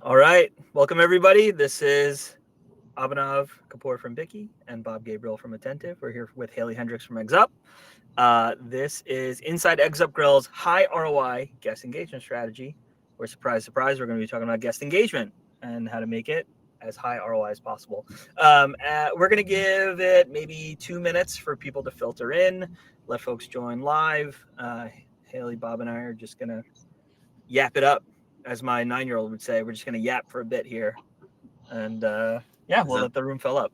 All right. Welcome, everybody. This is Abhinav Kapur from Bikky and Bob Gabriel from Attentive. We're here with Haley Hendrix from Eggs Up. This is Inside Eggs Up Grill's high ROI guest engagement strategy. Where, surprise, surprise, we're going to be talking about guest engagement and how to make it as high ROI as possible. We're going to give it maybe 2 minutes for people to filter in, let folks join live. Haley, Bob, and I are just going to yap it up, as my 9-year-old would say. We're just going to yap for a bit here. And we'll let the room fill up.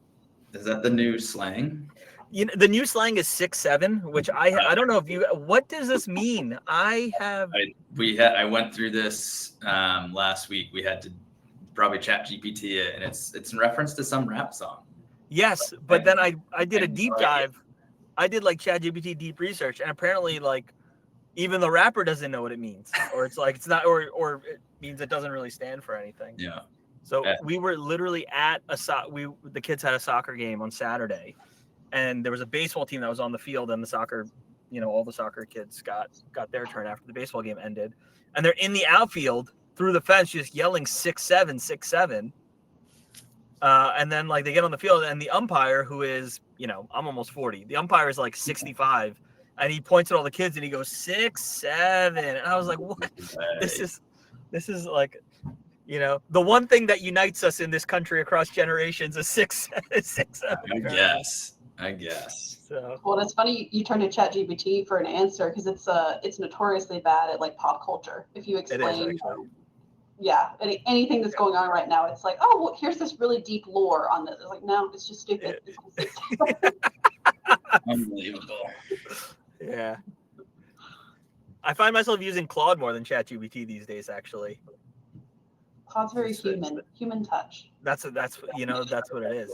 Is that the new slang? You know, the new slang is 6'7", which I don't know if you. What does this mean? I went through this last week. We had to probably chat GPT it, and it's in reference to some rap song. Yes, but then I did a deep dive. I did like ChatGPT deep research, and apparently like even the rapper doesn't know what it means, or it's like it's not, or it means it doesn't really stand for anything. Yeah. So we were literally at the kids had a soccer game on Saturday, and there was a baseball team that was on the field, and the soccer, all the soccer kids got their turn after the baseball game ended, and they're in the outfield through the fence just yelling 6'7", 6'7". And then like they get on the field, and the umpire, who is, I'm almost 40, the umpire is like 65, and he points at all the kids and he goes 6'7", and I was like, what? This is like, the one thing that unites us in this country across generations is 6'7". I guess. So. Well, it's funny you turn to ChatGPT for an answer, because it's notoriously bad at like pop culture. If you explain, anything that's going on right now, it's like, oh, well, here's this really deep lore on this. It's like, no, it's just stupid. Unbelievable. Yeah. I find myself using Claude more than ChatGPT these days, actually. Claude's very human touch. That's what it is.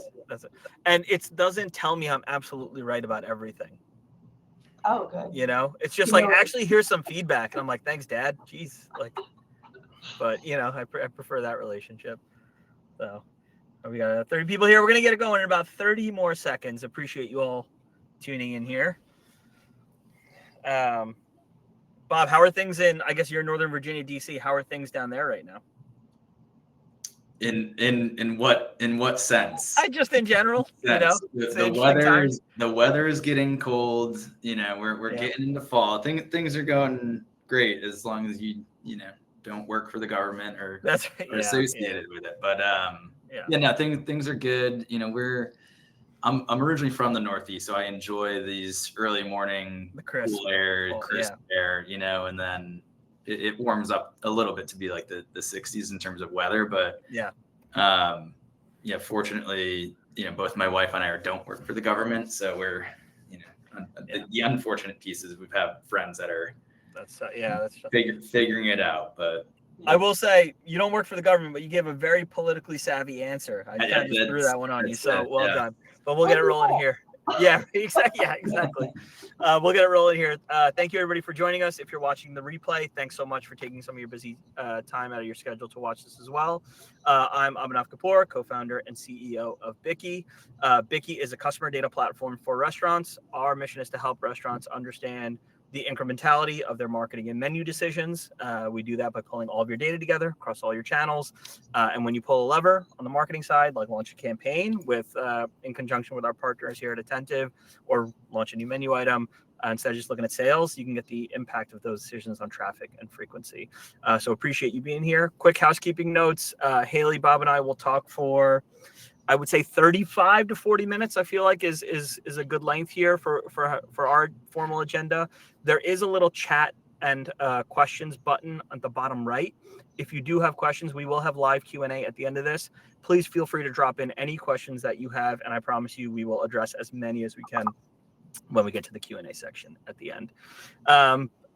And it doesn't tell me I'm absolutely right about everything. Oh, good. It's just like, actually, here's some feedback, and I'm like, thanks, Dad. Jeez, like, but I prefer that relationship. So we got 30 people here. We're gonna get it going in about 30 more seconds. Appreciate you all tuning in here. Bob, how are things in? I guess you're in Northern Virginia, DC. How are things down there right now? In what sense? Just in general, the weather is getting cold. We're getting into fall. Things are going great as long as you don't work for the government or associated with it. But things are good. I'm originally from the Northeast, so I enjoy these early morning cool air, crisp air, and then it warms up a little bit to be like the 60s in terms of weather. But fortunately, both my wife and I don't work for the government, so we're, the unfortunate piece is we've had friends that are figuring it out. But I will say, you don't work for the government, but you gave a very politically savvy answer. I kind of just threw that one on you, so well done. But we'll get it rolling here. Yeah, exactly. We'll get it rolling here. Thank you, everybody, for joining us. If you're watching the replay, thanks so much for taking some of your busy time out of your schedule to watch this as well. I'm Abhinav Kapur, co-founder and CEO of Bikky. Bikky is a customer data platform for restaurants. Our mission is to help restaurants understand the incrementality of their marketing and menu decisions. We do that by pulling all of your data together across all your channels. And when you pull a lever on the marketing side, like launch a campaign in conjunction with our partners here at Attentive, or launch a new menu item, instead of just looking at sales, you can get the impact of those decisions on traffic and frequency. So appreciate you being here. Quick housekeeping notes. Haley, Bob, and I will talk for, I would say, 35 to 40 minutes. I feel like is a good length here for our formal agenda. There is a little chat and questions button at the bottom right. If you do have questions, we will have live Q&A at the end of this. Please feel free to drop in any questions that you have, and I promise you we will address as many as we can when we get to the Q&A section at the end.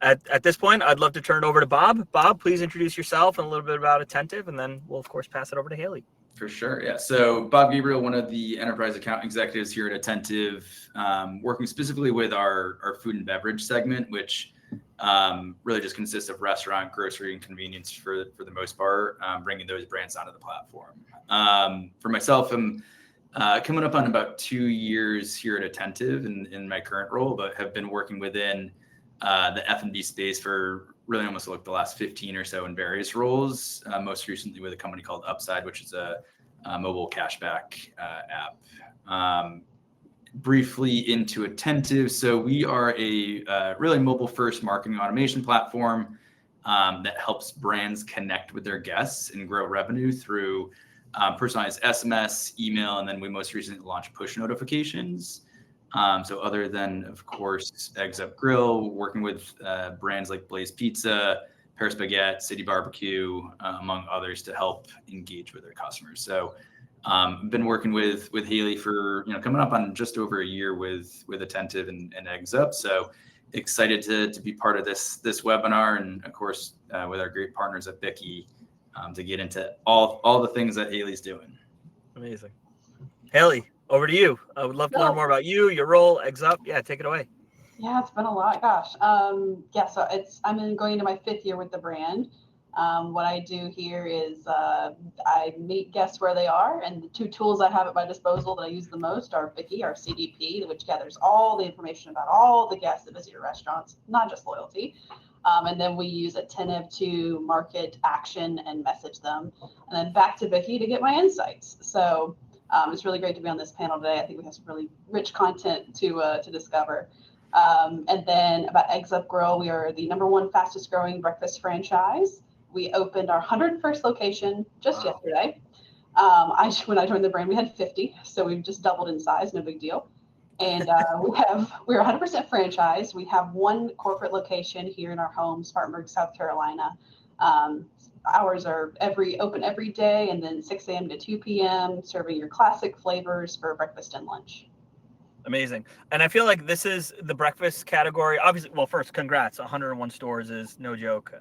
At this point, I'd love to turn it over to Bob. Bob, please introduce yourself and a little bit about Attentive, and then we'll, of course, pass it over to Haley. For sure, yeah. So Bob Gabriel, one of the enterprise account executives here at Attentive, working specifically with our food and beverage segment, which really just consists of restaurant, grocery, and convenience for the most part, bringing those brands onto the platform. For myself, I'm coming up on about 2 years here at Attentive in my current role, but have been working within the F&B space for really almost the last 15 or so in various roles, most recently with a company called Upside, which is a mobile cashback app. Briefly into Attentive. So we are a really mobile first marketing automation platform that helps brands connect with their guests and grow revenue through personalized SMS, email, and then we most recently launched push notifications. So other than, of course, Eggs Up Grill, working with brands like Blaze Pizza, Paris Baguette, City Barbecue, among others, to help engage with their customers. So been working with Haley for coming up on just over a year with Attentive and Eggs Up. So excited to be part of this webinar, and of course with our great partners at Bikky to get into all the things that Haley's doing. Amazing. Haley, over to you. I would love to learn more about you, your role, Eggs Up. Yeah, take it away. Yeah, it's been a lot. Gosh. So I'm going into my 5th year with the brand. What I do here is I meet guests where they are, and the 2 tools I have at my disposal that I use the most are Bikky, our CDP, which gathers all the information about all the guests that visit your restaurants, not just loyalty. And then we use Attentive to market, action, and message them. And then back to Bikky to get my insights. So it's really great to be on this panel today. I think we have some really rich content to discover. And then about Eggs Up Grill, we are the #1 fastest growing breakfast franchise. We opened our 101st location just yesterday. When I joined the brand, we had 50, so we've just doubled in size, no big deal. And we're 100% franchise. We have 1 corporate location here in our home, Spartanburg, South Carolina. Hours are open every day, and then 6 a.m. to 2 p.m., serving your classic flavors for breakfast and lunch. Amazing. And I feel like this is the breakfast category. Obviously, well, first, congrats. 101 stores is no joke.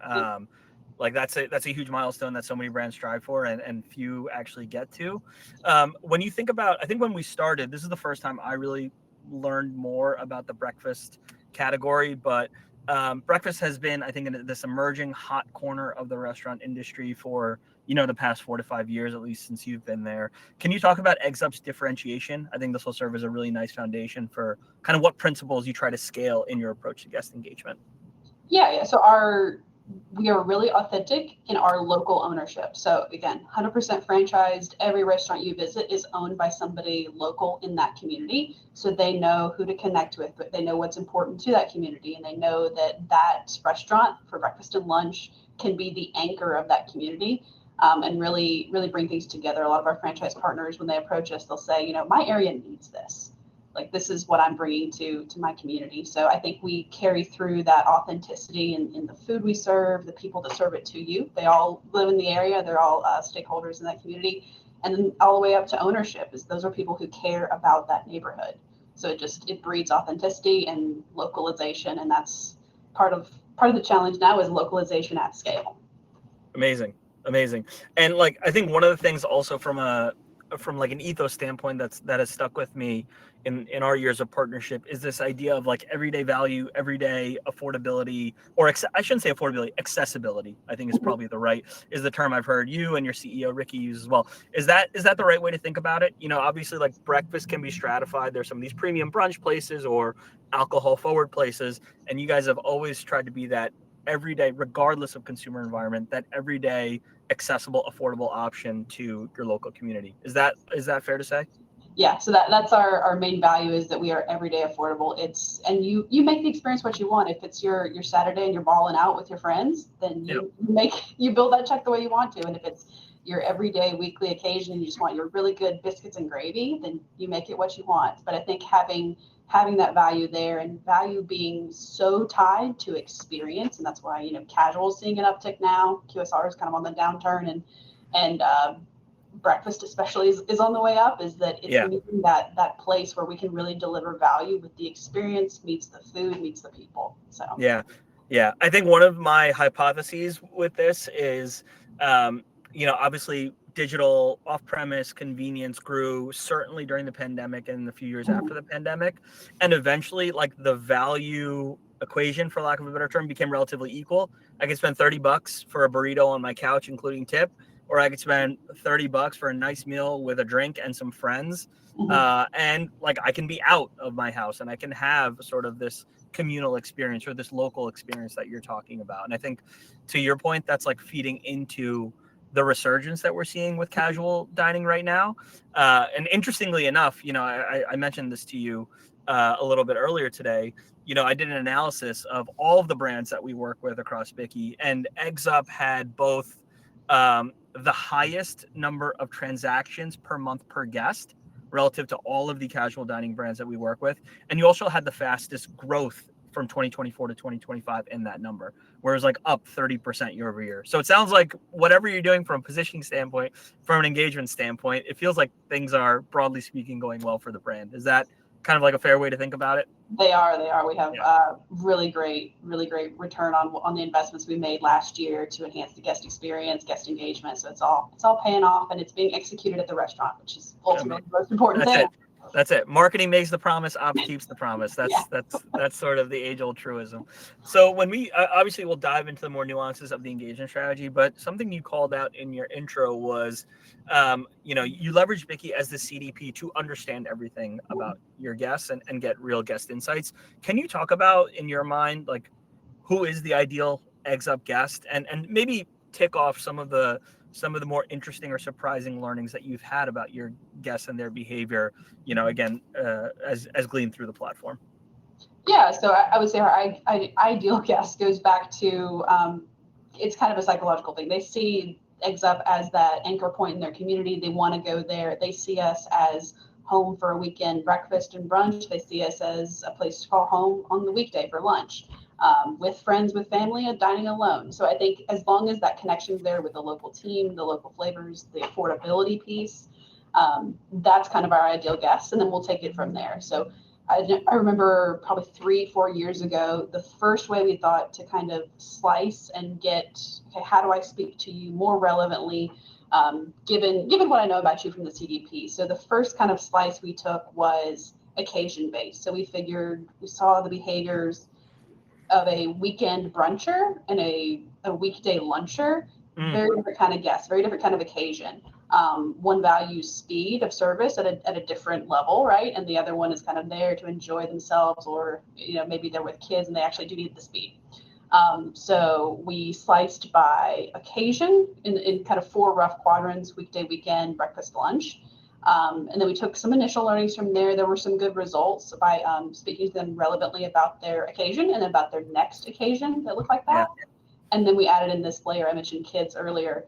Like that's a huge milestone that so many brands strive for and few actually get to. When you think about, I think when we started, this is the first time I really learned more about the breakfast category, but breakfast has been, I think, in this emerging hot corner of the restaurant industry for, the past 4 to 5 years, at least since you've been there. Can you talk about Eggs Up's differentiation? I think this will serve as a really nice foundation for kind of what principles you try to scale in your approach to guest engagement. Yeah. So we are really authentic in our local ownership. So again, 100% franchised. Every restaurant you visit is owned by somebody local in that community. So they know who to connect with, but they know what's important to that community. And they know that restaurant for breakfast and lunch can be the anchor of that community. And really, really bring things together. A lot of our franchise partners, when they approach us, they'll say, my area needs this. Like, this is what I'm bringing to my community. So I think we carry through that authenticity in the food we serve, the people that serve it to you. They all live in the area. They're all stakeholders in that community. And then all the way up to ownership those are people who care about that neighborhood. So it breeds authenticity and localization. And that's part of the challenge now is localization at scale. Amazing. And like, I think one of the things also from like an ethos standpoint that has stuck with me in our years of partnership is this idea of like everyday value, everyday affordability, or I shouldn't say affordability, accessibility, I think is probably is the term I've heard you and your CEO Ricky use as well. Is that the right way to think about it? Obviously, like, breakfast can be stratified. There's some of these premium brunch places or alcohol forward places, and you guys have always tried to be that everyday, regardless of consumer environment, that everyday accessible, affordable option to your local community. Is that fair to say? Yeah, so that's our main value is that we are everyday affordable. And you make the experience what you want. If it's your Saturday and you're balling out with your friends, then you build that check the way you want to. And if it's your everyday weekly occasion and you just want your really good biscuits and gravy, then you make it what you want. But I think having that value there, and value being so tied to experience, and that's why casual is seeing an uptick now. QSR is kind of on the downturn, and breakfast especially is on the way up. Is that it's meeting that place where we can really deliver value with the experience meets the food meets the people. So yeah. I think one of my hypotheses with this is obviously digital off-premise convenience grew certainly during the pandemic and the few years after the pandemic, and eventually, like, the value equation, for lack of a better term, became relatively equal. I could spend $30 for a burrito on my couch including tip, or I could spend $30 for a nice meal with a drink and some friends. And like, I can be out of my house and I can have sort of this communal experience or this local experience that you're talking about. And I think to your point, that's like feeding into the resurgence that we're seeing with casual dining right now. And interestingly enough, I mentioned this to you a little bit earlier today. I did an analysis of all of the brands that we work with across Bikky, and Eggs Up had both the highest number of transactions per month per guest relative to all of the casual dining brands that we work with. And you also had the fastest growth from 2024 to 2025 in that number, whereas like up 30% year over year. So it sounds like whatever you're doing from a positioning standpoint, from an engagement standpoint, it feels like things are, broadly speaking, going well for the brand. Is that kind of like a fair way to think about it? They are. We have really great return on the investments we made last year to enhance the guest experience, guest engagement. So it's all paying off, and it's being executed at the restaurant, which is ultimately the most important thing. That's it. Marketing makes the promise, ops keeps the promise. That's sort of the age-old truism. So when we obviously we'll dive into the more nuances of the engagement strategy, but something you called out in your intro was, you leverage Bikky as the CDP to understand everything about your guests and get real guest insights. Can you talk about, in your mind, like who is the ideal Eggs Up guest, and maybe tick off some of the more interesting or surprising learnings that you've had about your guests and their behavior, as gleaned through the platform? Yeah, so I would say our ideal guest goes back to, it's kind of a psychological thing. They see Eggs Up as that anchor point in their community. They want to go there. They see us as home for a weekend breakfast and brunch. They see us as a place to call home on the weekday for lunch. With friends, with family, and dining alone. So I think as long as that connection's there with the local team, the local flavors, the affordability piece, that's kind of our ideal guest, and then we'll take it from there. So I remember probably 3-4 years ago, the first way we thought to kind of slice and get, okay, how do I speak to you more relevantly, given what I know about you from the CDP. So the first kind of slice we took was occasion based. So we saw the behaviors of a weekend bruncher and a weekday luncher, very different kind of guest, very different kind of occasion. One values speed of service at a different level, right? And the other one is kind of there to enjoy themselves, or maybe they're with kids and they actually do need the speed. So we sliced by occasion in kind of 4 rough quadrants: weekday, weekend, breakfast, lunch. And then we took some initial learnings from there. There were some good results by speaking to them relevantly about their occasion and about their next occasion that looked like that. Yeah. And then we added in this layer, I mentioned kids earlier.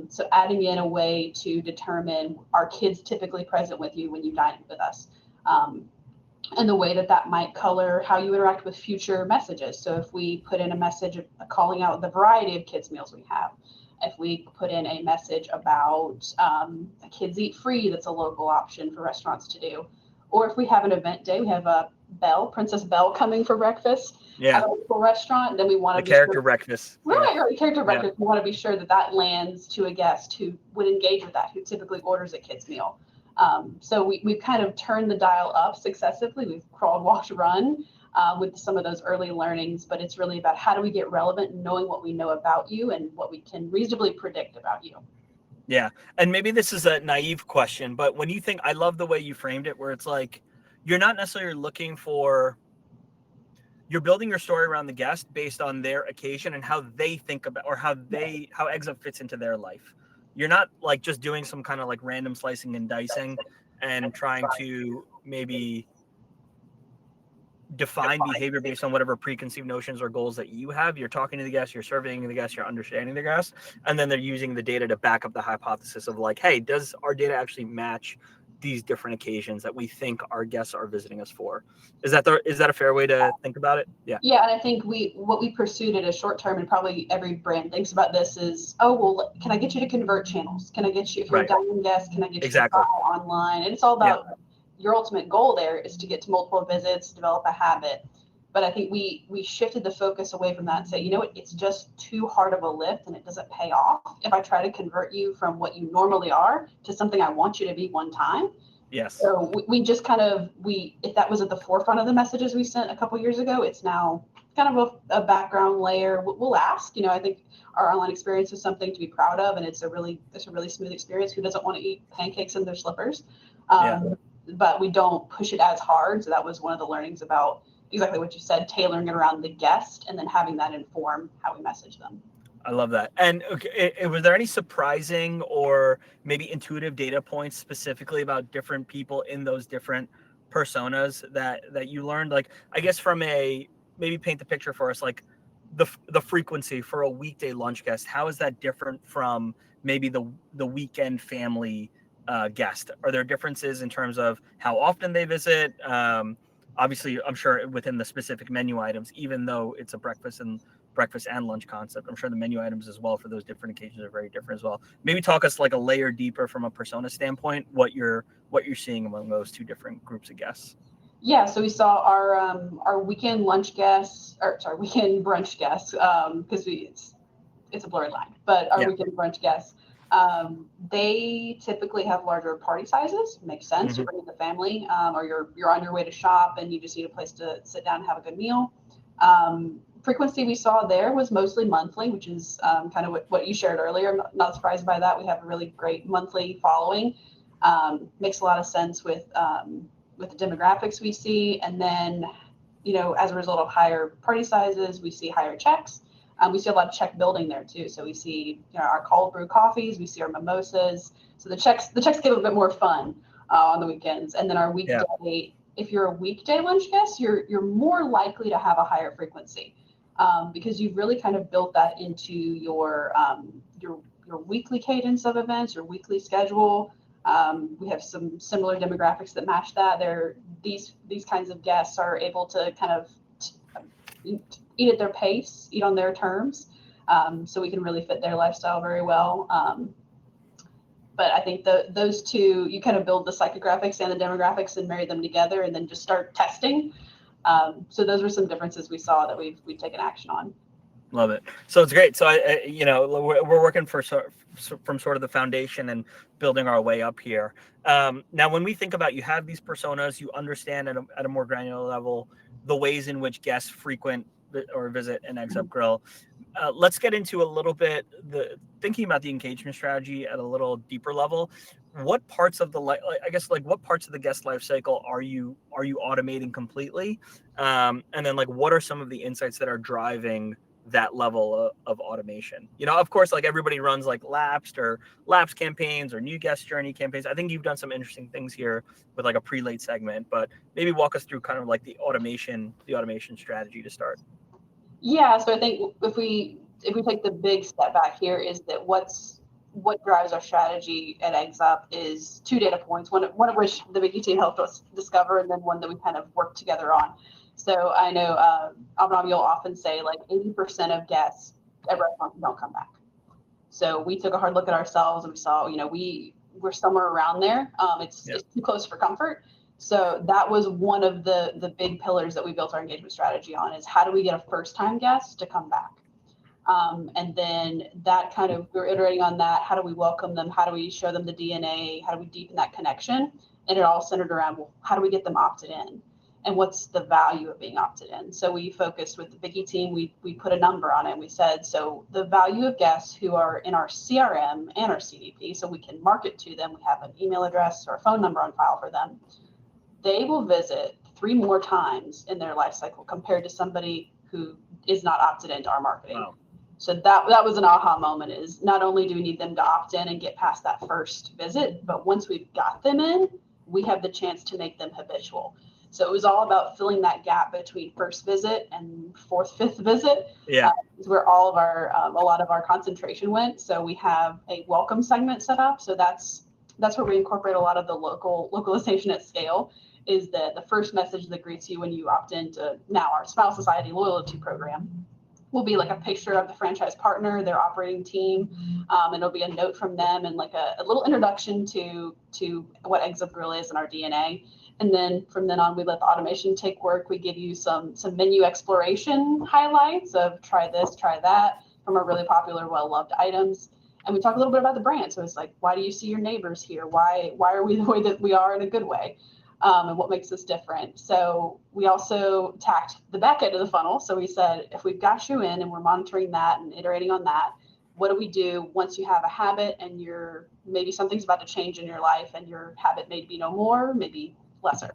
So adding in a way to determine, are kids typically present with you when you dine with us? And the way that might color how you interact with future messages. So if we put in a message calling out the variety of kids meals we have, if we put in a message about Kids Eat Free, that's a local option for restaurants to do. Or if we have an event day, we have a Princess Belle coming for breakfast at a local restaurant, then we want to be character breakfast. Right, character breakfast. We want to be sure that lands to a guest who would engage with that, who typically orders a kid's meal. So we've kind of turned the dial up successively. We've crawled, walked, run with some of those early learnings, but it's really about how do we get relevant, knowing what we know about you and what we can reasonably predict about you. Yeah. And maybe this is a naive question, but when you think, I love the way you framed it, where it's like, you're not necessarily looking for, you're building your story around the guest based on their occasion and how they think about, or how Eggs Up fits into their life. You're not like just doing some kind of like random slicing and dicing and trying to maybe define behavior based on whatever preconceived notions or goals that you have. You're talking to the guest, you're surveying the guest, you're understanding the guest, and then they're using the data to back up the hypothesis of like, hey, does our data actually match these different occasions that we think our guests are visiting us for? Is that a fair way to think about it? Yeah. Yeah, and I think what we pursued at a short term, and probably every brand thinks about this, is, oh, well, can I get you to convert channels? Can I get you, if you're a dining guest, can I get you to buy online? And it's all about your ultimate goal there is to get to multiple visits, develop a habit. But I think we shifted the focus away from that and say, you know what, it's just too hard of a lift and it doesn't pay off if I try to convert you from what you normally are to something I want you to be one time. Yes. So we just kind of, if that was at the forefront of the messages we sent a couple years ago, it's now kind of a background layer. We'll ask, I think our online experience is something to be proud of, and it's a really smooth experience. Who doesn't want to eat pancakes in their slippers? But we don't push it as hard. So that was one of the learnings about exactly what you said, tailoring it around the guest and then having that inform how we message them. I love that. And okay, was there any surprising or maybe intuitive data points specifically about different people in those different personas that you learned? Like, I guess from maybe paint the picture for us, like the frequency for a weekday lunch guest. How is that different from maybe the weekend family guest? Are there differences in terms of how often they visit? Obviously, I'm sure within the specific menu items, even though it's a breakfast and lunch concept, I'm sure the menu items as well for those different occasions are very different as well. Maybe talk us like a layer deeper from a persona standpoint, what you're seeing among those two different groups of guests. Yeah, so we saw our weekend lunch guests, or sorry, weekend brunch guests, because it's a blurred line, but our weekend brunch guests, they typically have larger party sizes. Makes sense. You're bringing the family, or you're on your way to shop and you just need a place to sit down and have a good meal. Frequency we saw there was mostly monthly, which is kind of what you shared earlier. I'm not surprised by that. We have a really great monthly following. Makes a lot of sense with the demographics we see. And then, as a result of higher party sizes, we see higher checks. We see a lot of check building there too. So we see our cold brew coffees, we see our mimosas. So the checks get a little bit more fun on the weekends. And then our weekday, if you're a weekday lunch guest, you're more likely to have a higher frequency because you've really kind of built that into your weekly cadence of events, your weekly schedule. We have some similar demographics that match that. These kinds of guests are able to kind of eat at their pace, eat on their terms. So we can really fit their lifestyle very well. But I think those two, you kind of build the psychographics and the demographics and marry them together and then just start testing. So those were some differences we saw that we've taken action on. Love it. So it's great. So we're working from sort of the foundation and building our way up here. Now, when we think about, you have these personas, you understand at a more granular level the ways in which guests frequent or visit an Eggs Up Grill. Let's get into a little bit thinking about the engagement strategy at a little deeper level. What parts of what parts of the guest life cycle are you automating completely? And then what are some of the insights that are driving that level of automation? Of course, everybody runs lapsed campaigns or new guest journey campaigns. I think you've done some interesting things here with a pre-late segment, but maybe walk us through kind of the automation strategy to start. Yeah, so I think if we take the big step back here, is that what drives our strategy at Eggs Up is two data points, one of which the Bikky team helped us discover, and then one that we kind of worked together on. So I know Abhinav, you'll often say 80% of guests at restaurants don't come back. So we took a hard look at ourselves and we saw, we're somewhere around there. It's too close for comfort. So that was one of the big pillars that we built our engagement strategy on, is how do we get a first-time guest to come back? And then that kind of, we're iterating on that. How do we welcome them? How do we show them the DNA? How do we deepen that connection? And it all centered around, well, how do we get them opted in? And what's the value of being opted in? So we focused with the Bikky team, we put a number on it. We said, so the value of guests who are in our CRM and our CDP, so we can market to them, we have an email address or a phone number on file for them, they will visit 3 more times in their life cycle compared to somebody who is not opted into our marketing. Wow. So that was an aha moment, is not only do we need them to opt in and get past that first visit, but once we've got them in, we have the chance to make them habitual. So it was all about filling that gap between first visit and 4th, 5th visit. Yeah, is where all of our a lot of our concentration went. So we have a welcome segment set up. So that's where we incorporate a lot of the localization at scale. Is the first message that greets you when you opt into now our Smile Society loyalty program will be a picture of the franchise partner, their operating team, and it'll be a note from them and a little introduction to what Eggs Up Grill is and our DNA. And then from then on, we let the automation take work. We give you some menu exploration highlights of try this, try that from our really popular, well-loved items. And we talk a little bit about the brand. So it's why do you see your neighbors here? Why are we the way that we are in a good way? And what makes us different? So we also tacked the back end of the funnel. So we said, if we've got you in and we're monitoring that and iterating on that, what do we do once you have a habit and maybe something's about to change in your life and your habit may be no more, maybe lesser.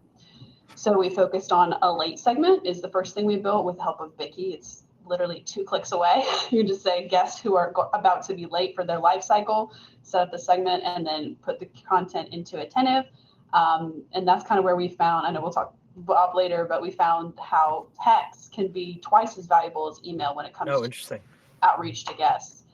So we focused on a late segment is the first thing we built with the help of Bikky. It's literally 2 clicks away. You just say guests who are about to be late for their life cycle, set up the segment, and then put the content into Attentive. And that's kind of where we found, I know we'll talk Bob later, but we found how text can be twice as valuable as email when it comes to outreach to guests.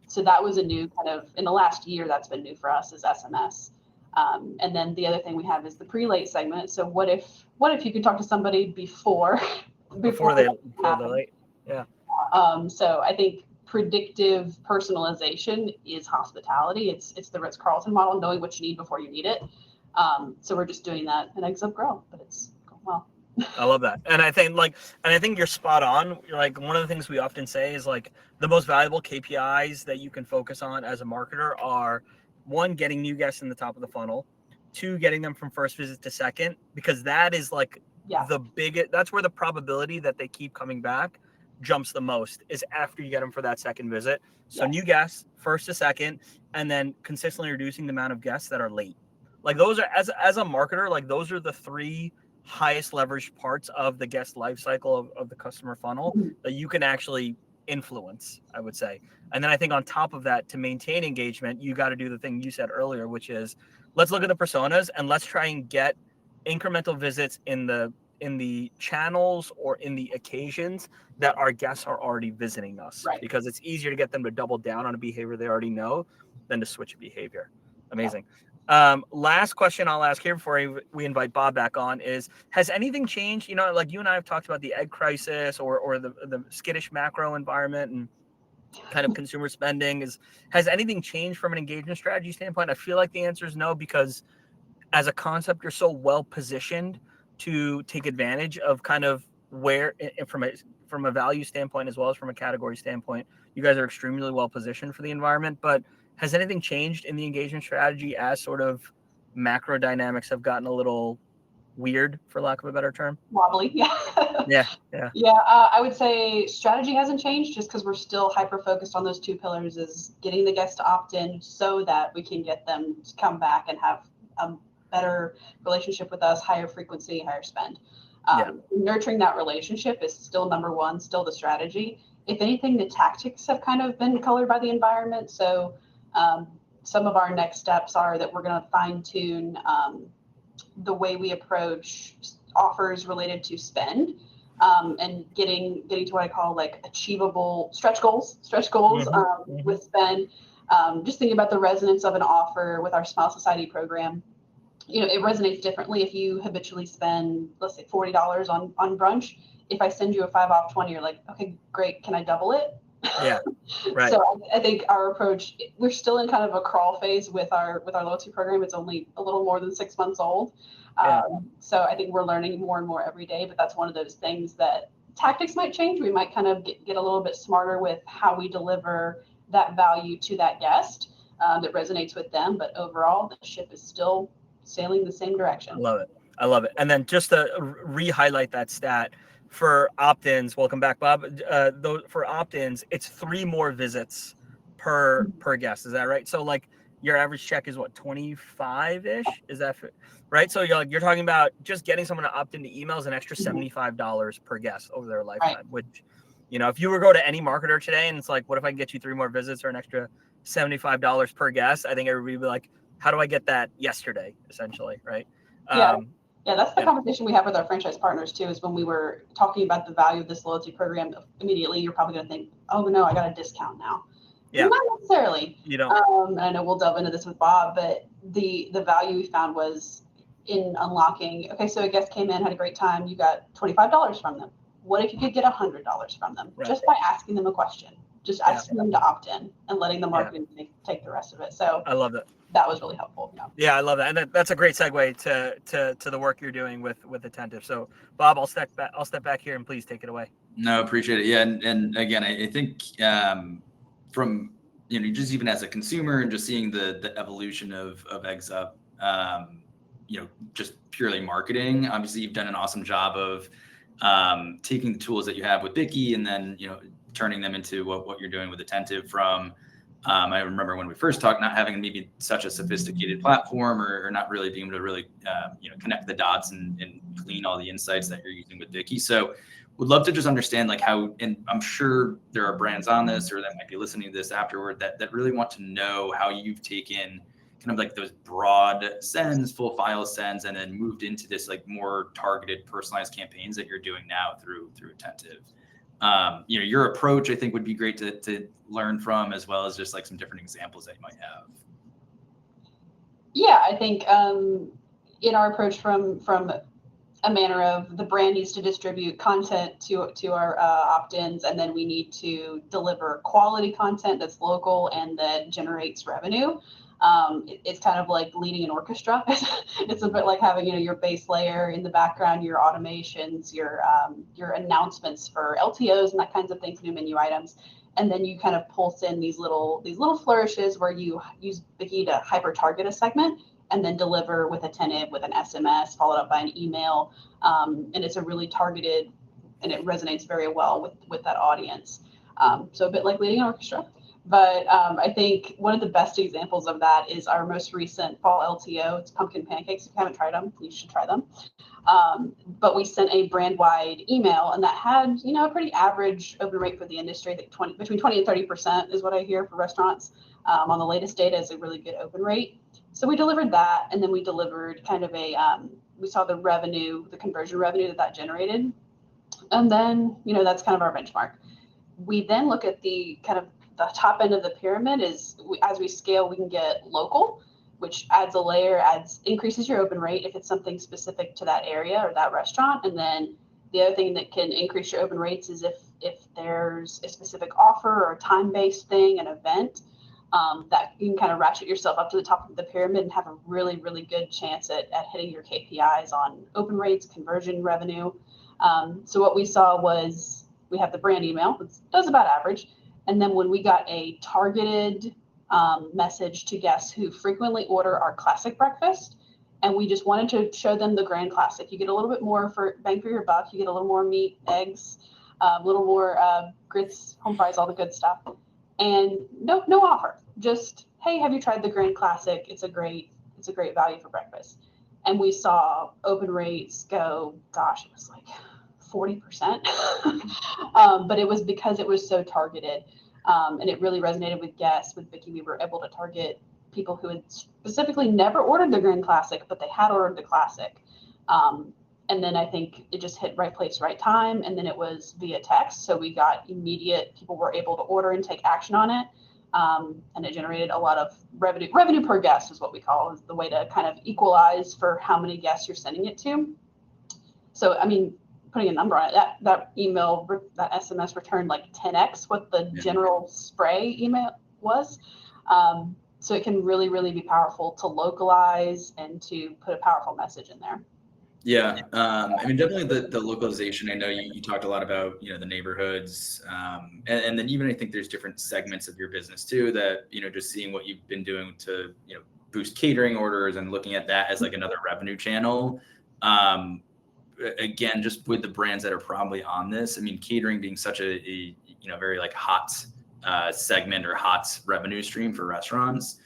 So that was a new kind of, in the last year, that's been new for us is SMS. And then the other thing we have is the pre-late segment. So what if you could talk to somebody before they're late? Yeah. So I think predictive personalization is hospitality. It's the Ritz-Carlton model, knowing what you need before you need it. So we're just doing that and Eggs Up Grow, but it's going well. I love that. And I think you're spot on. Like one of the things we often say is like the most valuable KPIs that you can focus on as a marketer are 1, getting new guests in the top of the funnel, 2, getting them from first visit to second, because that is like the biggest, that's where the probability that they keep coming back jumps the most is after you get them for that second visit. So new guests, first to second, and then consistently reducing the amount of guests that are late. Like those are, as a marketer, like those are the 3 highest leveraged parts of the guest life cycle of the customer funnel that you can actually influence, I would say. And then I think on top of that, to maintain engagement, you got to do the thing you said earlier, which is let's look at the personas and let's try and get incremental visits in the channels or in the occasions that our guests are already visiting us, because it's easier to get them to double down on a behavior they already know than to switch a behavior. Amazing. Last question I'll ask here before we invite Bob back on is, has anything changed? You know, like you and I have talked about the egg crisis or the skittish macro environment and kind of consumer spending. Has anything changed from an engagement strategy standpoint? I feel like the answer is no, because as a concept, you're so well positioned to take advantage of kind of where from a value standpoint as well as from a category standpoint, you guys are extremely well positioned for the environment. But has anything changed in the engagement strategy as sort of macro dynamics have gotten a little weird, for lack of a better term? Wobbly, yeah. I would say strategy hasn't changed just because we're still hyper focused on those 2 pillars: is getting the guests to opt in so that we can get them to come back and have a better relationship with us, higher frequency, higher spend. Nurturing that relationship is still number 1, still the strategy. If anything, the tactics have kind of been colored by the environment. So some of our next steps are that we're going to fine tune the way we approach offers related to spend, and getting to what I call like achievable stretch goals with spend. Just thinking about the resonance of an offer with our Smile Society program. You know, it resonates differently if you habitually spend, let's say, $40 on brunch. If I send you a 5 off 20, you're like, okay, great. Can I double it? Yeah. Right. So I think our approach, we're still in kind of a crawl phase with our loyalty program. It's only a little more than 6 months old. So I think we're learning more and more every day, but that's one of those things that tactics might change. We might kind of get a little bit smarter with how we deliver that value to that guest that resonates with them. But overall, the ship is still sailing the same direction. I love it. And then just to re-highlight that stat for opt-ins, welcome back, Bob. For opt-ins, it's 3 more visits per guest. Is that right? So like your average check is what, 25-ish? Is that right? So you're talking about just getting someone to opt into emails, an extra $75 per guest over their lifetime, which, you know, if you were to go to any marketer today and it's like, what if I can get you 3 more visits or an extra $75 per guest? I think everybody would be like, how do I get that yesterday, essentially, right? Yeah, that's the conversation we have with our franchise partners too, is when we were talking about the value of this loyalty program, immediately you're probably going to think, oh no, I got a discount now. Yeah. Not necessarily. You don't. I know we'll delve into this with Bob, but the value we found was in unlocking, okay, so a guest came in, had a great time, you got $25 from them. What if you could get $100 from them just by asking them a question? Just asking them to opt in and letting the marketing take the rest of it. So I love that. That was really helpful. Yeah, I love that, and that's a great segue to the work you're doing with Attentive. So, Bob, I'll step back here and please take it away. No, appreciate it. Yeah, and again, I think from just even as a consumer and just seeing the evolution of Eggs Up, just purely marketing. Obviously, you've done an awesome job of taking the tools that you have with Bikky and then turning them into what you're doing with Attentive from I remember when we first talked, not having maybe such a sophisticated platform or not really being able to really, connect the dots and glean all the insights that you're using with Bikky. So would love to just understand like how, and I'm sure there are brands on this or that might be listening to this afterward that really want to know how you've taken kind of like those broad sends, full file sends, and then moved into this like more targeted personalized campaigns that you're doing now through Attentive. Your approach, I think, would be great to learn from, as well as just like some different examples that you might have. Yeah, I think in our approach from a manner of the brand needs to distribute content to our opt-ins, and then we need to deliver quality content that's local and that generates revenue. It's kind of like leading an orchestra. It's a bit like having, your bass layer in the background, your automations, your announcements for LTOs and that kinds of things, new menu items. And then you kind of pulse in these little flourishes where you use Bikky to hyper target a segment and then deliver with Attentive, with an SMS, followed up by an email. And it's a really targeted, and it resonates very well with that audience. So a bit like leading an orchestra. But I think one of the best examples of that is our most recent fall LTO. It's pumpkin pancakes. If you haven't tried them, you should try them. But we sent a brand-wide email, and that had, a pretty average open rate for the industry. That between 20 and 30% is what I hear for restaurants. On the latest data is a really good open rate. So we delivered that, and then we delivered kind of we saw the conversion revenue that generated. And then, that's kind of our benchmark. We then look at the kind of the top end of the pyramid as we scale, we can get local, which adds a layer, increases your open rate if it's something specific to that area or that restaurant. And then the other thing that can increase your open rates is if there's a specific offer or a time-based thing, an event, that you can kind of ratchet yourself up to the top of the pyramid and have a really, really good chance at hitting your KPIs on open rates, conversion revenue. So what we saw was we have the brand email, that's about average. And then when we got a targeted message to guests who frequently order our classic breakfast, and we just wanted to show them the grand classic. You get a little bit more for bang for your buck. You get a little more meat, eggs, a little more grits, home fries, all the good stuff. And no offer. Just, hey, have you tried the grand classic? It's a great value for breakfast. And we saw open rates go, gosh, it was like 40%. But it was because it was so targeted. And it really resonated with guests. With Bikky, we were able to target people who had specifically never ordered the Grand Classic, but they had ordered the Classic. And then I think it just hit right place, right time. And then it was via text. So we got people were able to order and take action on it. And it generated a lot of revenue. Revenue per guest is what we call, is the way to kind of equalize for how many guests you're sending it to. So, I mean, putting a number on it, that email, that SMS returned like 10x what the general spray email was. So it can really, really be powerful to localize and to put a powerful message in there. Yeah, I mean, definitely the localization. I know you talked a lot about, the neighborhoods, and then even I think there's different segments of your business too that, just seeing what you've been doing to, boost catering orders and looking at that as like another revenue channel. Again, just with the brands that are probably on this, I mean, catering being such a very like hot segment or hot revenue stream for restaurants.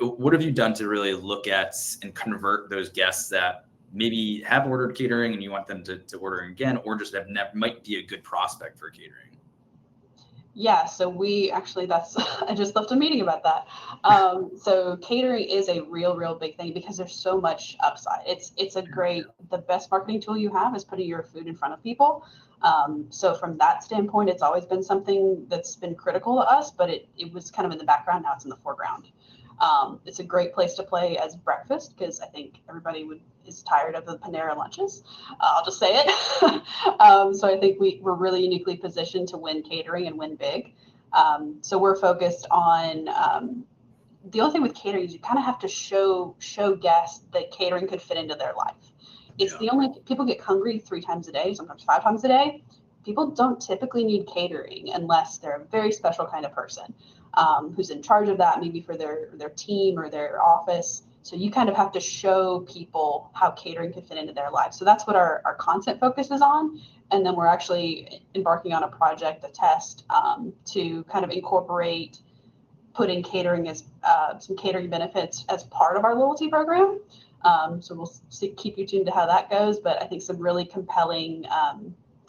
What have you done to really look at and convert those guests that maybe have ordered catering and you want them to order again, or just might be a good prospect for catering? Yeah, so we actually, I just left a meeting about that. So catering is a real big thing because there's so much upside. It's the best marketing tool you have is putting your food in front of people. So from that standpoint, it's always been something that's been critical to us, but it was kind of in the background. Now it's in the foreground. It's a great place to play as breakfast because I think everybody is tired of the Panera lunches. I'll just say it. So I think we're really uniquely positioned to win catering and win big. So we're focused on the only thing with catering is you kind of have to show guests that catering could fit into their life. It's the only, people get hungry 3 times a day, sometimes 5 times a day. People don't typically need catering unless they're a very special kind of person who's in charge of that, maybe for their team or their office. So you kind of have to show people how catering can fit into their life. So that's what our content focuses on. And then we're actually embarking on a project, a test, to kind of incorporate putting catering as some catering benefits as part of our loyalty program. So we'll keep you tuned to how that goes. But I think some really compelling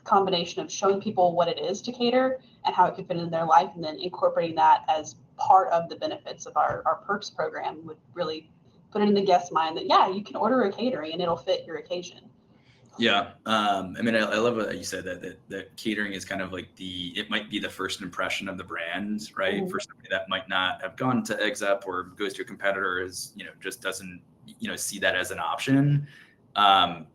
combination of showing people what it is to cater and how it could fit in their life, and then incorporating that as part of the benefits of our perks program would really put it in the guest's mind that, yeah, you can order a catering and it'll fit your occasion. Yeah. I mean, I love what you said, that catering is kind of like it might be the first impression of the brand, right? For somebody that might not have gone to Eggs Up or goes to a competitor, just doesn't, see that as an option.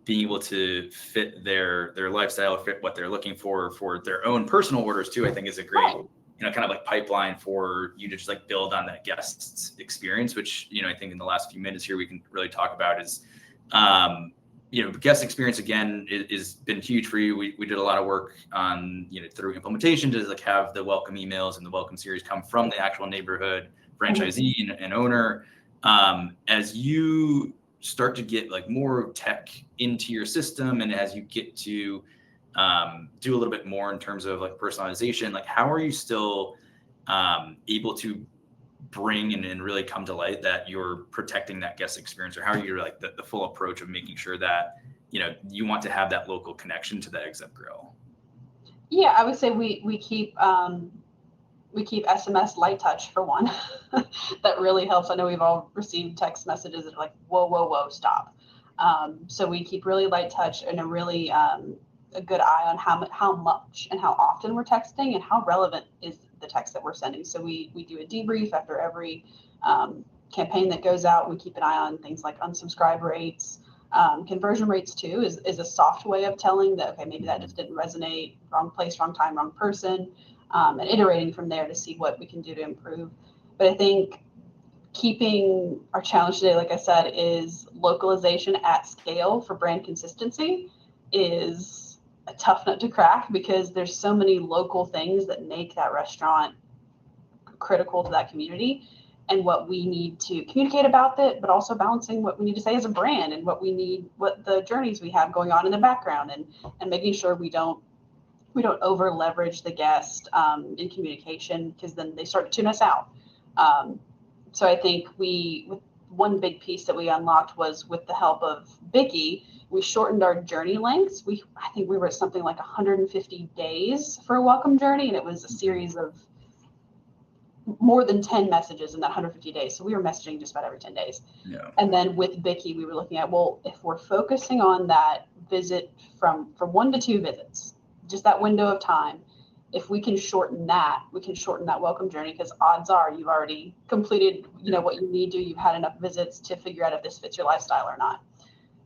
Being able to fit their lifestyle, fit what they're looking for their own personal orders too, I think is a great, kind of like pipeline for you to just like build on that guest experience, which, I think in the last few minutes here, we can really talk about is, guest experience again is been huge for you. We did a lot of work on, through implementation to like have the welcome emails and the welcome series come from the actual neighborhood franchisee and owner. As you start to get like more tech into your system, and as you get to do a little bit more in terms of like personalization, like how are you still able to bring and really come to light that you're protecting that guest experience, or how are you like the full approach of making sure that you want to have that local connection to the Eggs Up grill? Yeah, I would say we keep SMS light touch for one. That really helps. I know we've all received text messages that are like, whoa, stop. So we keep really light touch and a really a good eye on how much and how often we're texting and how relevant is the text that we're sending. So we do a debrief after every campaign that goes out. We keep an eye on things like unsubscribe rates. Conversion rates too is a soft way of telling that, okay, maybe that just didn't resonate, wrong place, wrong time, wrong person, and iterating from there to see what we can do to improve. But I think keeping our challenge today, like I said, is localization at scale for brand consistency is a tough nut to crack, because there's so many local things that make that restaurant critical to that community and what we need to communicate about it, but also balancing what we need to say as a brand and what the journeys we have going on in the background, and making sure we don't over leverage the guest in communication, because then they start to tune us out. So I think one big piece that we unlocked was with the help of Bikky, we shortened our journey lengths. I think we were at something like 150 days for a welcome journey, and it was a series of more than 10 messages in that 150 days. So we were messaging just about every 10 days. Yeah. And then with Bikky, we were looking at, well, if we're focusing on that visit from 1 to 2 visits, just that window of time, if we can shorten that, welcome journey, because odds are you've already completed, what you need to. You've had enough visits to figure out if this fits your lifestyle or not.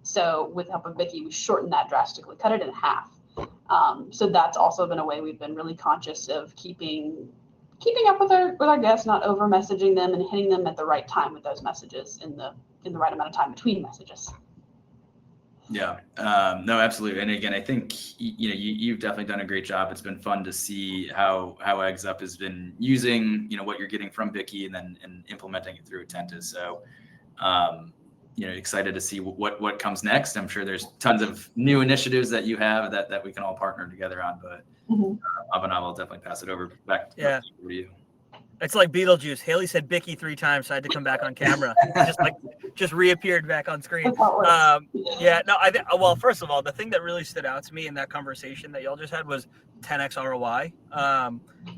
So with the help of Bikky, we shortened that drastically, cut it in half. So that's also been a way we've been really conscious of keeping up with our guests, not over messaging them, and hitting them at the right time with those messages in the right amount of time between messages. Yeah, no, absolutely. And again, I think, you've definitely done a great job. It's been fun to see how Eggs Up has been using, what you're getting from Bikky and implementing it through Attentive. So, excited to see what comes next. I'm sure there's tons of new initiatives that you have that we can all partner together on, but Abhinav, I'll definitely pass it over back to you. It's like Beetlejuice. Haley said Bikky 3 times, so I had to come back on camera. just reappeared back on screen. Well, first of all, the thing that really stood out to me in that conversation that y'all just had was 10x ROI.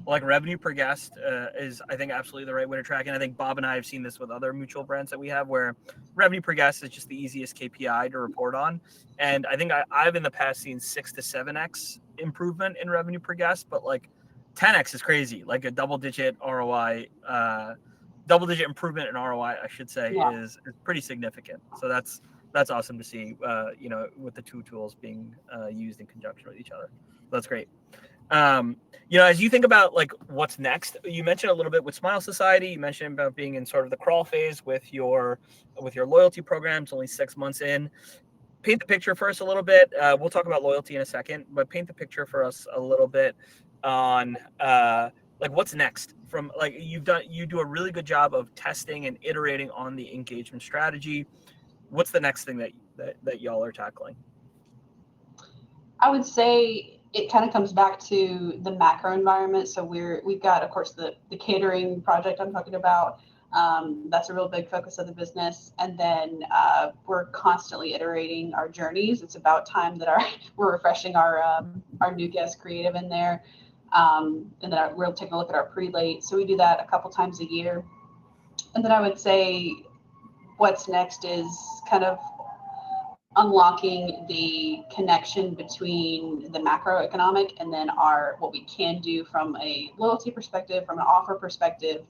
Like revenue per guest is, I think, absolutely the right way to track. And I think Bob and I have seen this with other mutual brands that we have, where revenue per guest is just the easiest KPI to report on. And I think I've in the past seen 6 to 7x improvement in revenue per guest, but like 10x is crazy. Like a double-digit ROI, double-digit improvement in ROI, I should say, is pretty significant. So that's awesome to see. With the two tools being used in conjunction with each other. That's great. As you think about like what's next, you mentioned a little bit with Smile Society. You mentioned about being in sort of the crawl phase with your loyalty programs, only 6 months in. Paint the picture for us a little bit. We'll talk about loyalty in a second, but paint the picture for us a little bit on like what's next. From like you do a really good job of testing and iterating on the engagement strategy. What's the next thing that y'all are tackling? I would say it kind of comes back to the macro environment. So we've got, of course, the catering project I'm talking about. That's a real big focus of the business. And then we're constantly iterating our journeys. It's about time that we're refreshing our new guest creative in there. And then we're taking a look at our pre-late. So we do that a couple times a year. And then I would say what's next is kind of unlocking the connection between the macroeconomic and then what we can do from a loyalty perspective, from an offer perspective,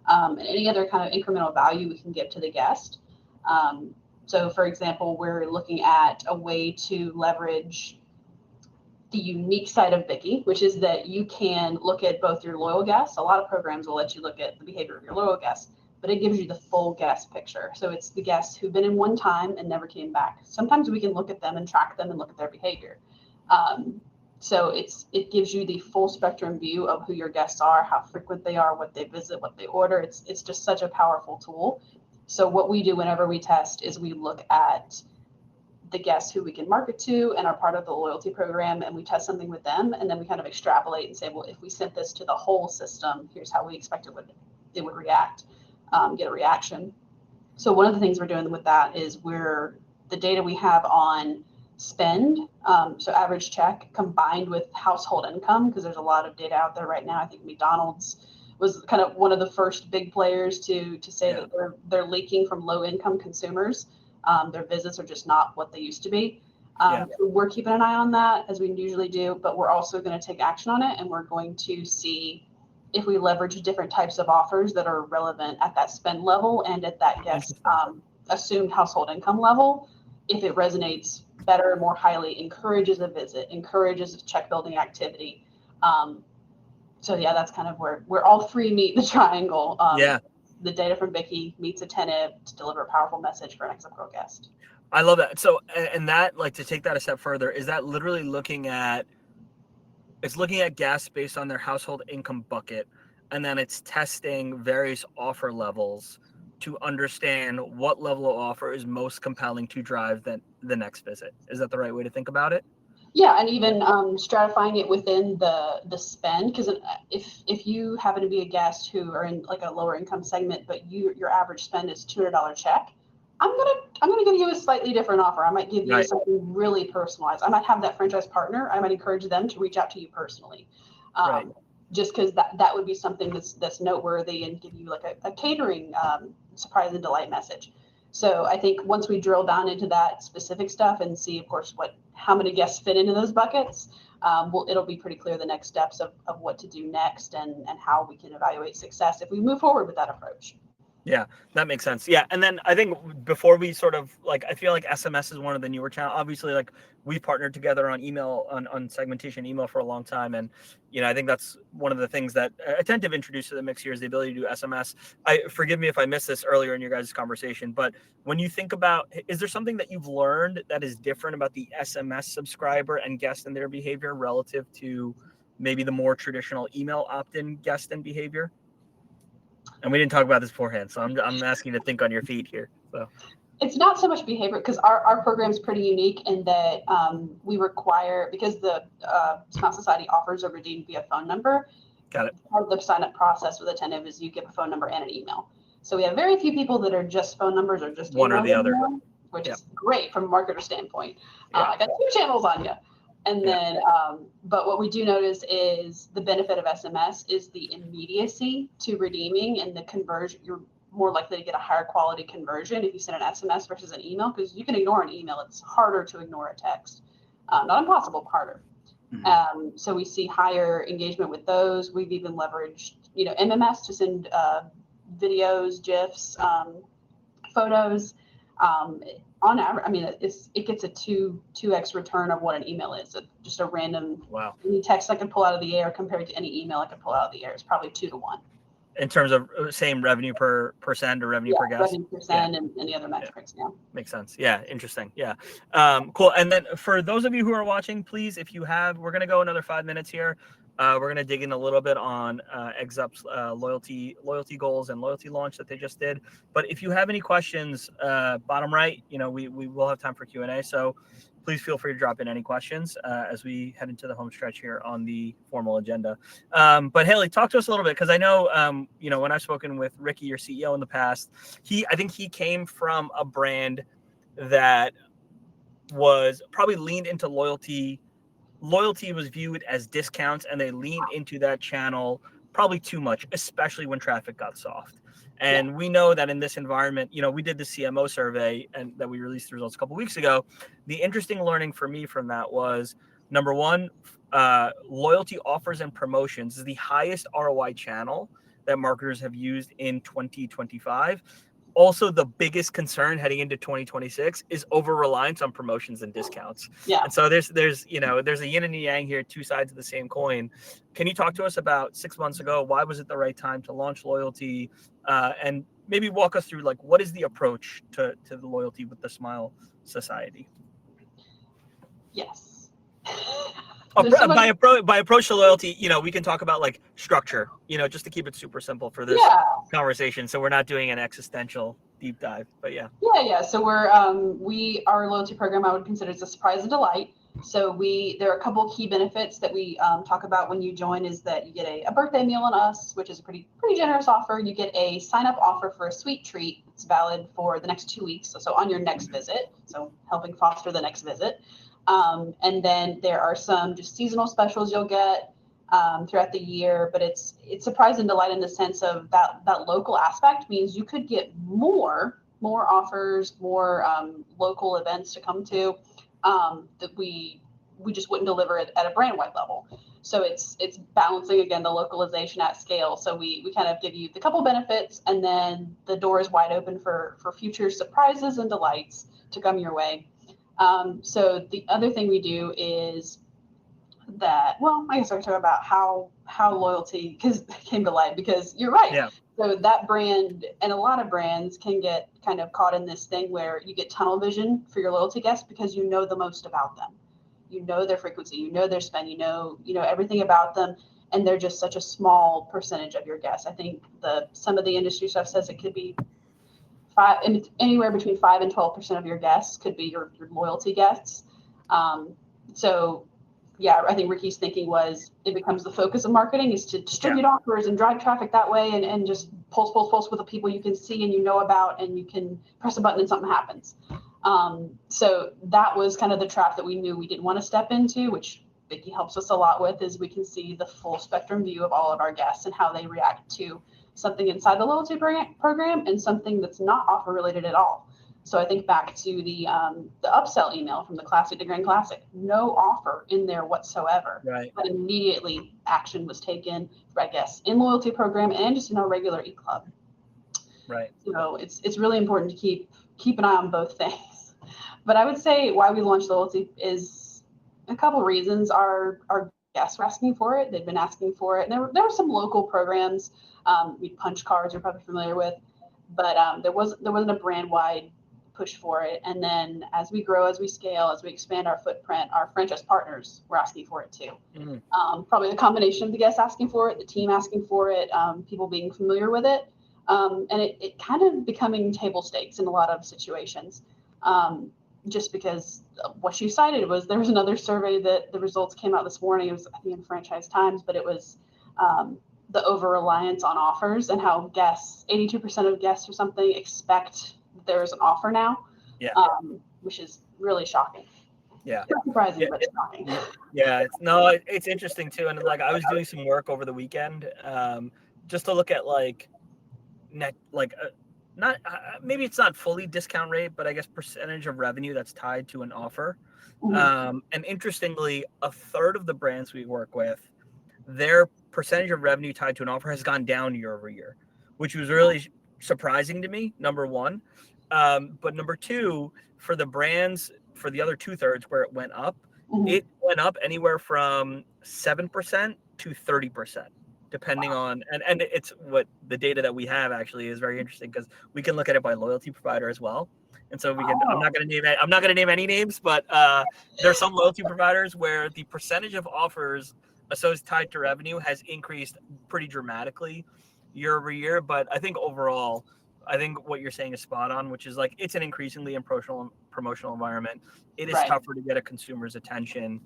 and any other kind of incremental value we can give to the guest. So for example, we're looking at a way to leverage the unique side of Bikky, which is that you can look at both your loyal guests. A lot of programs will let you look at the behavior of your loyal guests, but it gives you the full guest picture. So it's the guests who've been in one time and never came back. Sometimes we can look at them and track them and look at their behavior. So it gives you the full spectrum view of who your guests are, how frequent they are, what they visit, what they order. It's just such a powerful tool. So what we do whenever we test is we look at the guests who we can market to and are part of the loyalty program, and we test something with them, and then we kind of extrapolate and say, well, if we sent this to the whole system, here's how we expect it would react. Get a reaction. So one of the things we're doing with that is the data we have on spend, so average check combined with household income, because there's a lot of data out there right now. I think McDonald's was kind of one of the first big players to say that they're leaking from low income consumers. Their visits are just not what they used to be. We're keeping an eye on that, as we usually do, but we're also going to take action on it, and we're going to see if we leverage different types of offers that are relevant at that spend level and at that guest assumed household income level. If it resonates better, more highly, encourages a visit, encourages a check building activity. So that's kind of where all three meet the triangle. The data from Bikky meets Attentive to deliver a powerful message for an XM guest. I love that. So, and that, like, to take that a step further, is that literally looking at guests based on their household income bucket, and then it's testing various offer levels to understand what level of offer is most compelling to drive the next visit. Is that the right way to think about it? Yeah, and even stratifying it within the spend, because if you happen to be a guest who are in like a lower income segment, but your average spend is $200 check, I'm gonna give you a slightly different offer. I might give you something really personalized. I might have that franchise partner. I might encourage them to reach out to you personally, just because that would be something that's noteworthy and give you like a catering surprise and delight message. So I think once we drill down into that specific stuff and see, of course, how many guests fit into those buckets, it'll be pretty clear the next steps of what to do next and how we can evaluate success if we move forward with that approach. Yeah, that makes sense. Yeah. And then I think before we sort of I feel like SMS is one of the newer channels. Obviously, like, we've partnered together on email, on segmentation email for a long time. And, I think that's one of the things that Attentive introduced to the mix here is the ability to do SMS. Forgive me if I missed this earlier in your guys' conversation, but when you think about, is there something that you've learned that is different about the SMS subscriber and guest and their behavior relative to maybe the more traditional email opt-in guest and behavior? And we didn't talk about this beforehand, so I'm asking you to think on your feet here. So it's not so much behavior, because our program is pretty unique in that we require, because the Smile Society offers are redeemed via phone number. Got it. Part of the sign-up process with Attentive is you give a phone number and an email. So we have very few people that are just phone numbers or just one or the other, which is great from a marketer standpoint. I got two channels on you. And then, but what we do notice is the benefit of SMS is the immediacy to redeeming and the conversion. You're more likely to get a higher quality conversion if you send an SMS versus an email, because you can ignore an email. It's harder to ignore a text. Not impossible, but harder. Mm-hmm. So we see higher engagement with those. We've even leveraged, MMS to send videos, GIFs, photos. On average, I mean, it gets a 2x return of what an email is. Just a random any text I could pull out of the air compared to any email I could pull out of the air is probably 2 to 1. In terms of same revenue per send or revenue per guest? Revenue per send and any other metrics, Makes sense. Yeah, interesting. Yeah. Cool. And then for those of you who are watching, please, if you have, we're going to go another 5 minutes here. We're going to dig in a little bit on XUp's loyalty goals and loyalty launch that they just did. But if you have any questions, bottom right, we will have time for Q&A. So please feel free to drop in any questions as we head into the home stretch here on the formal agenda. But Haley, talk to us a little bit, because I know, when I've spoken with Ricky, your CEO, in the past, I think he came from a brand that was probably leaned into loyalty. Loyalty was viewed as discounts, and they leaned into that channel probably too much, especially when traffic got soft. And we know that in this environment, we did the CMO survey and that we released the results a couple of weeks ago. The interesting learning for me from that was, number one, loyalty offers and promotions is the highest ROI channel that marketers have used in 2025. Also, the biggest concern heading into 2026 is over-reliance on promotions and discounts. Yeah. And so there's a yin and a yang here, two sides of the same coin. Can you talk to us about 6 months ago? Why was it the right time to launch loyalty? And maybe walk us through, like, what is the approach to the loyalty with the Smile Society? Yes. By approach to loyalty, we can talk about like structure, just to keep it super simple for this conversation. So we're not doing an existential deep dive, but yeah. So our loyalty program, I would consider, is a surprise and delight. So there are a couple key benefits that we talk about when you join, is that you get a birthday meal on us, which is a pretty generous offer. You get a sign-up offer for a sweet treat. It's valid for the next 2 weeks. So on your next visit, so helping foster the next visit. And then there are some just seasonal specials you'll get throughout the year, but it's surprise and delight in the sense of that local aspect means you could get more offers, more local events to come to that we just wouldn't deliver it at a brand wide level. So it's balancing, again, the localization at scale. So we kind of give you the couple benefits, and then the door is wide open for future surprises and delights to come your way. So the other thing we do is that, I guess I can talk about how loyalty came to light, because you're right. Yeah. So that brand and a lot of brands can get kind of caught in this thing where you get tunnel vision for your loyalty guests because you know the most about them. You know their frequency, you know their spend, you know everything about them, and they're just such a small percentage of your guests. I think some of the industry stuff says it could be anywhere between 5 and 12% of your guests could be your loyalty guests. I think Ricky's thinking was it becomes the focus of marketing is to distribute offers and drive traffic that way, and just pulse with the people you can see and about, and you can press a button and something happens. So that was kind of the trap that we knew we didn't want to step into, which Bikky helps us a lot with, is we can see the full spectrum view of all of our guests and how they react to something inside the loyalty program and something that's not offer related at all. So I think back to the upsell email from the Classic to Grand Classic, no offer in there whatsoever. Right. But immediately action was taken by guests in loyalty program and just in our regular e-club. Right. So it's really important to keep an eye on both things. But I would say why we launched loyalty is a couple reasons. Our guests were asking for it. They've been asking for it. And there were some local programs. Punch cards you're probably familiar with, but there wasn't a brand wide push for it. And then as we grow, as we scale, as we expand our footprint, our franchise partners were asking for it too. Mm-hmm. Probably the combination of the guests asking for it, the team asking for it, people being familiar with it, and it kind of becoming table stakes in a lot of situations. Just because what you cited was there was another survey that the results came out this morning. It was, I think, in Franchise Times, but it was the over-reliance on offers and how 82% of guests or something expect there's an offer now, which is really shocking. Yeah. It's surprising, but it's shocking. Yeah. It's interesting too. And like, I was doing some work over the weekend, just to look at like maybe it's not fully discount rate, but I guess percentage of revenue that's tied to an offer. Mm-hmm. And interestingly, a third of the brands we work with, their percentage of revenue tied to an offer has gone down year over year, which was really surprising to me, number one. But number two, for the brands, for the other 2/3 where it went up, mm-hmm. It went up anywhere from 7% to 30%, depending on, and it's what the data that we have actually is very interesting because we can look at it by loyalty provider as well. And so I'm not going to name any names, but there are some loyalty providers where the percentage of offers associated tied to revenue has increased pretty dramatically year over year. But I think overall, I think what you're saying is spot on, which is like, it's an increasingly promotional environment. It is Right. tougher to get a consumer's attention.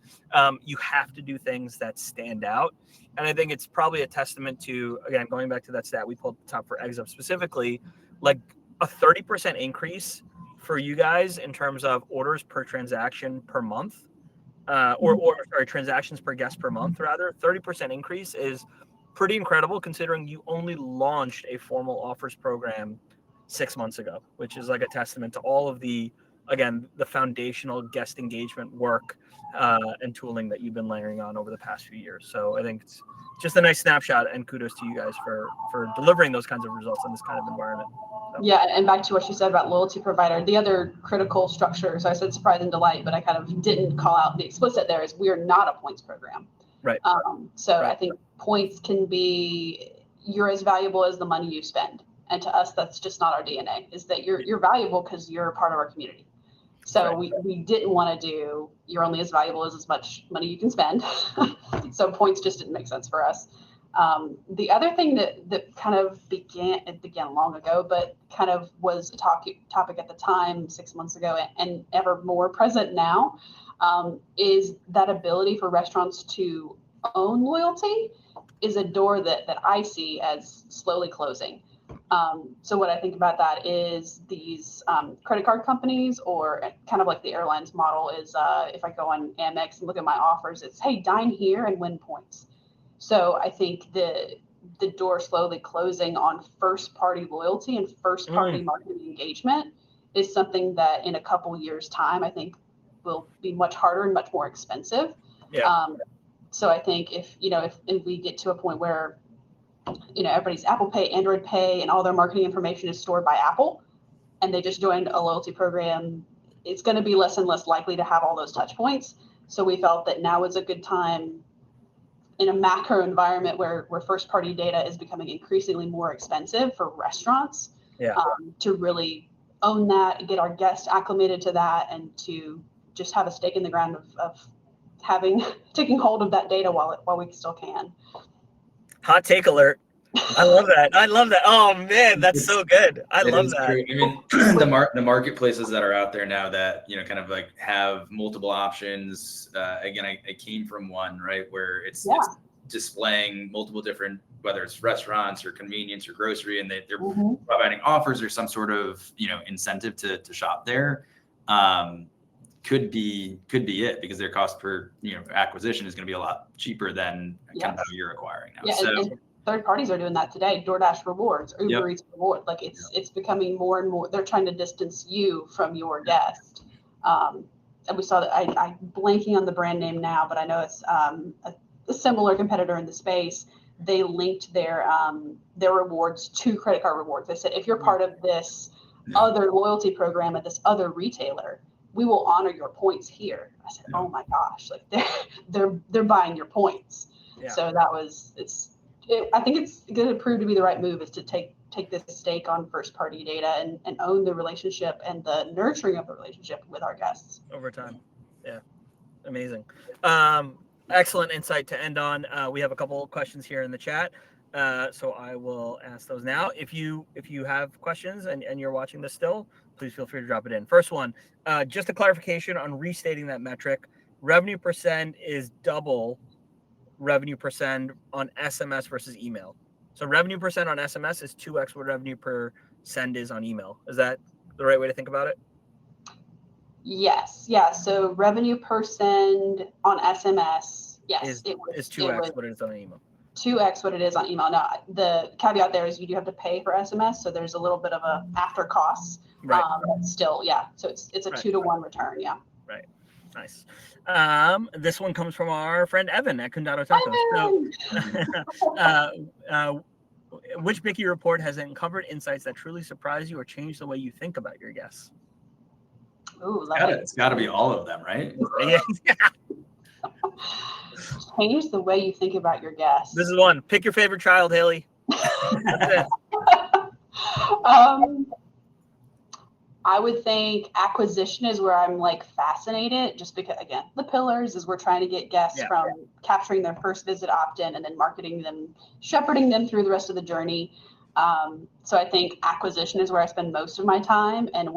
You have to do things that stand out. And I think it's probably a testament to, again, going back to that stat we pulled top for Eggs Up specifically, like a 30% increase for you guys in terms of orders per transaction per month, or transactions per guest per month, rather. 30% increase is pretty incredible considering you only launched a formal offers program 6 months ago, which is like a testament to all of the, again, the foundational guest engagement work and tooling that you've been layering on over the past few years. So I think it's just a nice snapshot, and kudos to you guys for delivering those kinds of results in this kind of environment. So. Yeah, and back to what you said about loyalty provider, the other critical structure, so I said surprise and delight, but I kind of didn't call out the explicit there, is we are not a points program. Right. So I think points can be, you're as valuable as the money you spend. And to us, that's just not our DNA, is that you're valuable because you're a part of our community. So we didn't want to do, you're only as valuable as much money you can spend. So points just didn't make sense for us. The other thing that kind of began long ago, but kind of was a topic at the time 6 months ago and ever more present now, is that ability for restaurants to own loyalty is a door that I see as slowly closing. So what I think about that is these credit card companies, or kind of like the airlines model is, if I go on Amex and look at my offers, it's, hey, dine here and win points. So I think the door slowly closing on first party loyalty and first party marketing engagement is something that in a couple years time, I think will be much harder and much more expensive. Yeah. So I think if we get to a point where, everybody's Apple Pay, Android Pay, and all their marketing information is stored by Apple, and they just joined a loyalty program, it's going to be less and less likely to have all those touch points. So we felt that now is a good time in a macro environment where first party data is becoming increasingly more expensive for restaurants, to really own that, get our guests acclimated to that, and to just have a stake in the ground of taking hold of that data while we still can. Hot take alert. I love that. Oh man, that's so good. I love that. Great. I mean, the marketplaces that are out there now that, kind of like have multiple options. Again, I came from one, right, where it's displaying multiple different, whether it's restaurants or convenience or grocery, and they're providing offers or some sort of, incentive to shop there. Could be it, because their cost per acquisition is going to be a lot cheaper than kind of how you're acquiring now. And third parties are doing that today. DoorDash rewards, Uber Eats reward. Like it's becoming more and more. They're trying to distance you from your guest. And we saw that. I'm blanking on the brand name now, but I know it's a similar competitor in the space. They linked their rewards to credit card rewards. They said, if you're part of this other loyalty program at this other retailer, we will honor your points here. I said, oh my gosh, like they're buying your points. Yeah. So I think it's going to prove to be the right move, is to take this stake on first party data and own the relationship and the nurturing of the relationship with our guests over time. Yeah. Amazing. Excellent insight to end on. We have a couple of questions here in the chat. So I will ask those now. If you have questions and you're watching this still, please feel free to drop it in. First one, just a clarification on restating that metric. Revenue percent is double revenue percent on SMS versus email. So revenue percent on SMS is 2x what revenue per send is on email. Is that the right way to think about it? Yes. Yeah. So revenue per send on SMS, yes, is 2x what it is on email. 2x what it is on email. Now, the caveat there is you do have to pay for SMS, so there's a little bit of a after cost. Right. Still, yeah. So it's a 2-to-1 return. Yeah. Right. Nice. This one comes from our friend Evan at Condado Tacos. So, which Bikky report has uncovered insights that truly surprise you or change the way you think about your guests? Ooh, it's got to be all of them, right? Yeah. Change the way you think about your guests. This is one. Pick your favorite child, Haley. That's it. I would think acquisition is where I'm like fascinated, just because, again, the pillars is we're trying to get guests from capturing their first visit opt-in and then marketing them, shepherding them through the rest of the journey. So I think acquisition is where I spend most of my time, and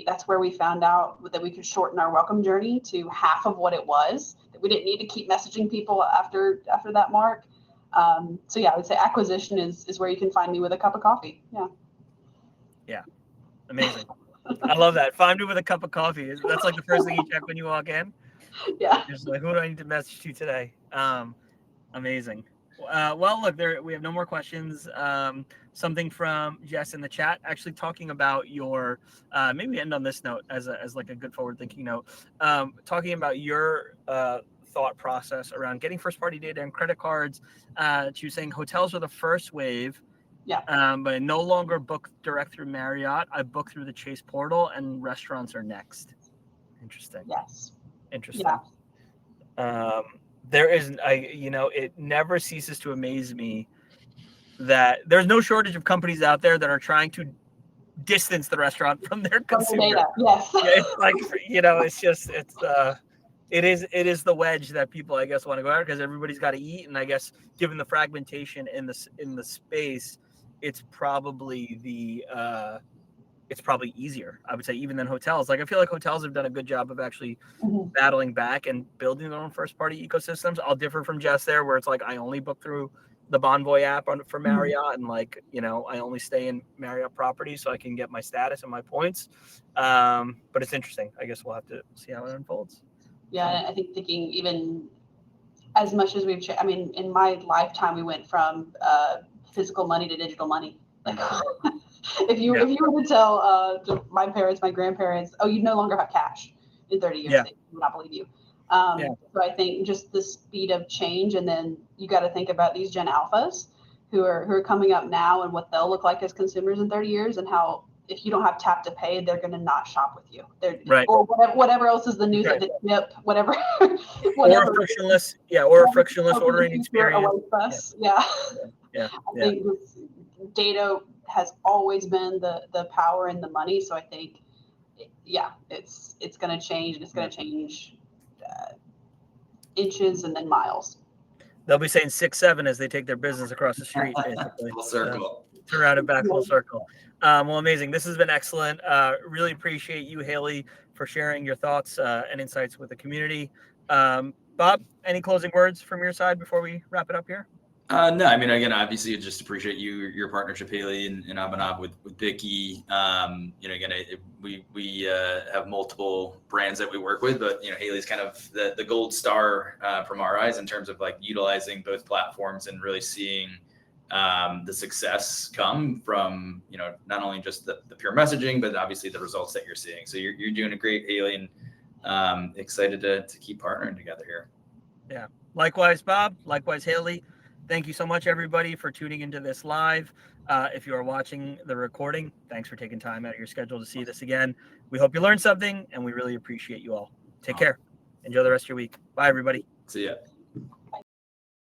that's where we found out that we could shorten our welcome journey to half of what it was, that we didn't need to keep messaging people after that mark. So yeah, I would say acquisition is where you can find me with a cup of coffee. Yeah. Amazing. I love that. Find me with a cup of coffee. That's like the first thing you check when you walk in. Yeah. Just like, who do I need to message to today? Amazing. Well, look, we have no more questions. Something from Jess in the chat, actually talking about your, maybe we end on this note as like a good forward thinking note, talking about your thought process around getting first party data and credit cards. She was saying hotels are the first wave. Yeah. But I no longer book direct through Marriott. I book through the Chase portal, and restaurants are next. Interesting. Yes. Interesting. Yeah. There is, it never ceases to amaze me that there's no shortage of companies out there that are trying to distance the restaurant from their consumer. Data. Yes. It's like, it's just, it is the wedge that people, I guess, want to go out because everybody's got to eat. And I guess given the fragmentation in the space, it's probably it's probably easier, I would say, even than hotels. Like, I feel like hotels have done a good job of actually battling back and building their own first party ecosystems. I'll differ from Jess there, where it's like, I only book through the Bonvoy app for Marriott, and like, I only stay in Marriott properties so I can get my status and my points. But it's interesting. I guess we'll have to see how it unfolds. Yeah. I think thinking even as much as we've, in my lifetime, we went from physical money to digital money. Like, if you were to tell to my parents, my grandparents, oh, you no longer have cash in 30 years, they would not believe you. So I think just the speed of change, and then you got to think about these Gen Alphas who are coming up now and what they'll look like as consumers in 30 years, and how if you don't have tap to pay, they're going to not shop with you. Or whatever else is the news, the tip, whatever. Or a frictionless, ordering experience. I think data has always been the power and the money. So I think, it's going to change, and it's going to change inches and then miles. They'll be saying 6-7 as they take their business across the street, basically. Full circle. To round it back full circle. Well, amazing. This has been excellent. Really appreciate you, Haley, for sharing your thoughts and insights with the community. Bob, any closing words from your side before we wrap it up here? No, I mean, again, obviously, I just appreciate your partnership, Haley, and Abhinav with Bikky. Again, we have multiple brands that we work with, but Haley's kind of the gold star from our eyes in terms of like utilizing both platforms and really seeing the success come from not only just the pure messaging, but obviously the results that you're seeing. So you're doing a great, Haley, and excited to keep partnering together here. Yeah. Likewise, Bob. Likewise, Haley. Thank you so much, everybody, for tuning into this live. If you are watching the recording, thanks for taking time out of your schedule to see this again. We hope you learned something, and we really appreciate you all. Take care. Enjoy the rest of your week. Bye, everybody. See ya.